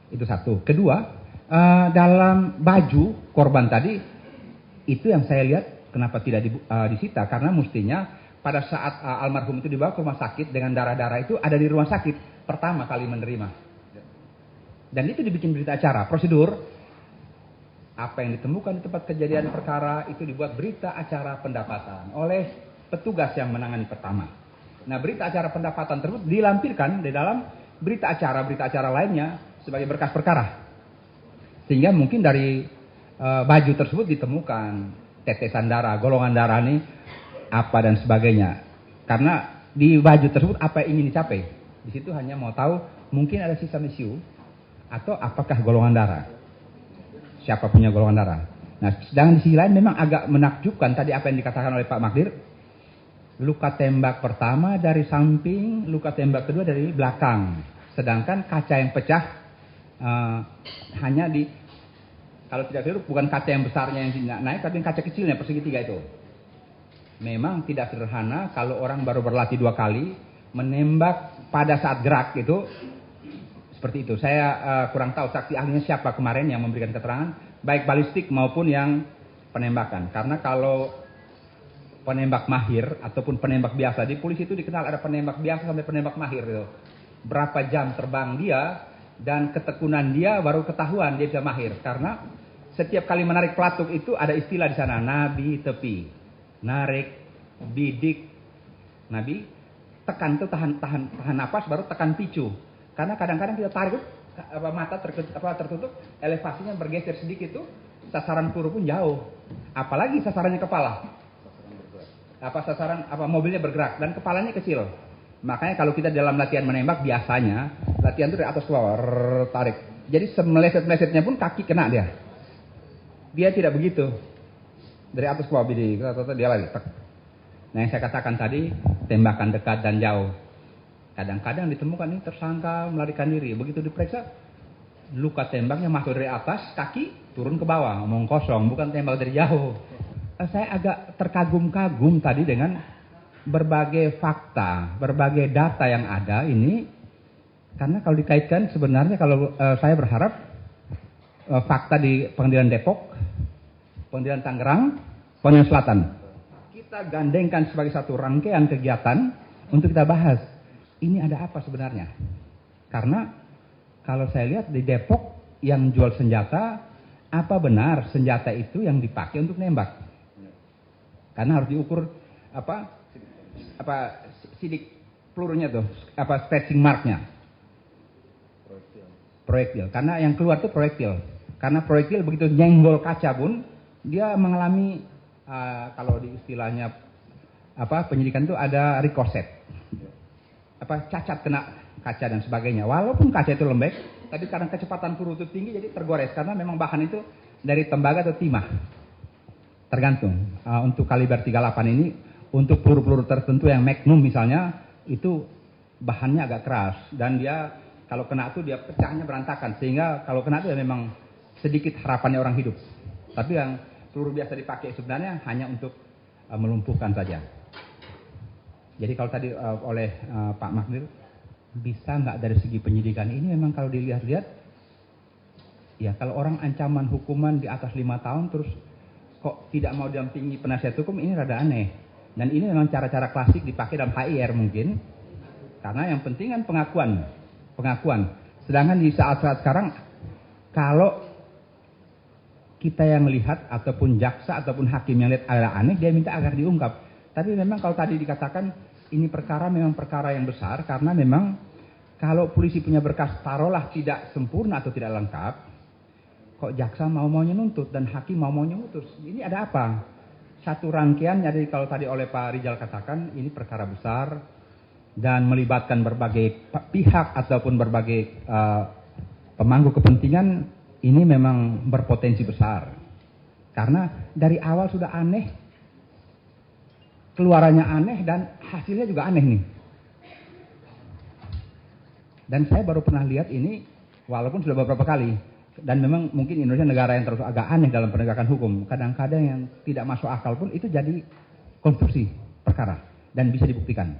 Itu satu. Kedua, dalam baju korban tadi, itu yang saya lihat kenapa tidak disita. Karena mestinya pada saat almarhum itu dibawa ke rumah sakit dengan darah-darah itu ada di rumah sakit pertama kali menerima. Dan itu dibikin berita acara. Prosedur, apa yang ditemukan di tempat kejadian perkara itu dibuat berita acara pendapatan oleh petugas yang menangani pertama. Nah, berita acara pendapatan tersebut dilampirkan di dalam berita acara lainnya sebagai berkas perkara. Sehingga mungkin dari baju tersebut ditemukan tetesan darah, golongan darah ini apa dan sebagainya. Karena di baju tersebut apa yang ingin dicapai. Di situ hanya mau tahu mungkin ada sisa mesiu atau apakah golongan darah. Siapa punya golongan darah. Nah, sedangkan di sisi lain memang agak menakjubkan tadi apa yang dikatakan oleh Pak Magdir. Luka tembak pertama dari samping, luka tembak kedua dari belakang. Sedangkan kaca yang pecah hanya di, kalau tidak keliru bukan kaca yang besarnya yang naik, tapi kaca kecilnya persegi 3 itu. Memang tidak sederhana kalau orang baru berlatih 2 kali menembak pada saat gerak itu seperti itu. Saya kurang tahu saksi ahlinya siapa kemarin yang memberikan keterangan, baik balistik maupun yang penembakan. Karena kalau penembak mahir ataupun penembak biasa, di polisi itu dikenal ada penembak biasa sampai penembak mahir itu. Berapa jam terbang dia dan ketekunan dia baru ketahuan dia bisa mahir. Karena setiap kali menarik pelatuk itu ada istilah di sana, nabi tepi, narik, bidik, nabi, tekan itu tahan napas baru tekan picu. Karena kadang-kadang kita tarik mata tertutup, elevasinya bergeser sedikit tuh, sasaran peluru pun jauh. Apalagi sasarannya kepala. Mobilnya bergerak dan kepalanya kecil. Makanya kalau kita dalam latihan menembak biasanya latihan itu dari atas ke bawah tarik. Jadi semeleset-melesetnya pun kaki kena dia. Dia tidak begitu. Dari atas ke bawah dia lagi. Nah, yang saya katakan tadi tembakan dekat dan jauh. Kadang-kadang ditemukan ini tersangka melarikan diri. Begitu diperiksa luka tembaknya masuk dari atas kaki turun ke bawah, omong kosong, bukan tembak dari jauh. Saya agak terkagum-kagum tadi dengan berbagai fakta, berbagai data yang ada ini. Karena kalau dikaitkan sebenarnya kalau saya berharap fakta di Pengadilan Depok, Pengadilan Tangerang, Pengadilan Selatan. Kita gandengkan sebagai satu rangkaian kegiatan untuk kita bahas. Ini ada apa sebenarnya? Karena kalau saya lihat di Depok yang jual senjata, apa benar senjata itu yang dipakai untuk nembak? Karena harus diukur sidik pelurunya tuh, stretching marknya. Proyektil. Karena yang keluar tuh proyektil. Karena proyektil begitu nyenggol kaca pun dia mengalami kalau di istilahnya penyidikan itu ada ricochet. Cacat kena kaca dan sebagainya. Walaupun kaca itu lembek, tapi karena kecepatan peluru itu tinggi jadi tergores karena memang bahan itu dari tembaga atau timah. Tergantung. Untuk kaliber 38 ini, untuk peluru-peluru tertentu yang magnum misalnya, itu bahannya agak keras. Dan dia kalau kena itu dia pecahnya berantakan. Sehingga kalau kena itu ya memang sedikit harapannya orang hidup. Tapi yang peluru biasa dipakai sebenarnya hanya untuk melumpuhkan saja. Jadi kalau tadi oleh Pak Magdir, bisa nggak dari segi penyidikan ini memang kalau dilihat-lihat, ya kalau orang ancaman hukuman di atas 5 tahun terus kok tidak mau dampingi penasihat hukum, ini rada aneh. Dan ini memang cara-cara klasik dipakai dalam HIR mungkin. Karena yang penting kan pengakuan. Sedangkan di saat-saat sekarang, kalau kita yang melihat ataupun jaksa ataupun hakim yang lihat ada aneh, dia minta agar diungkap. Tapi memang kalau tadi dikatakan ini perkara memang perkara yang besar karena memang kalau polisi punya berkas taruhlah tidak sempurna atau tidak lengkap, kok jaksa mau-maunya nuntut dan hakim mau-maunya mutus. Ini ada apa? Satu rangkaian, jadi kalau tadi oleh Pak Rizal katakan ini perkara besar dan melibatkan berbagai pihak ataupun berbagai pemangku kepentingan, ini memang berpotensi besar. Karena dari awal sudah aneh, keluarannya aneh dan hasilnya juga aneh nih. Dan saya baru pernah lihat ini walaupun sudah beberapa kali. Dan memang mungkin Indonesia negara yang terus agak aneh dalam penegakan hukum. Kadang-kadang yang tidak masuk akal pun itu jadi konstruksi perkara dan bisa dibuktikan.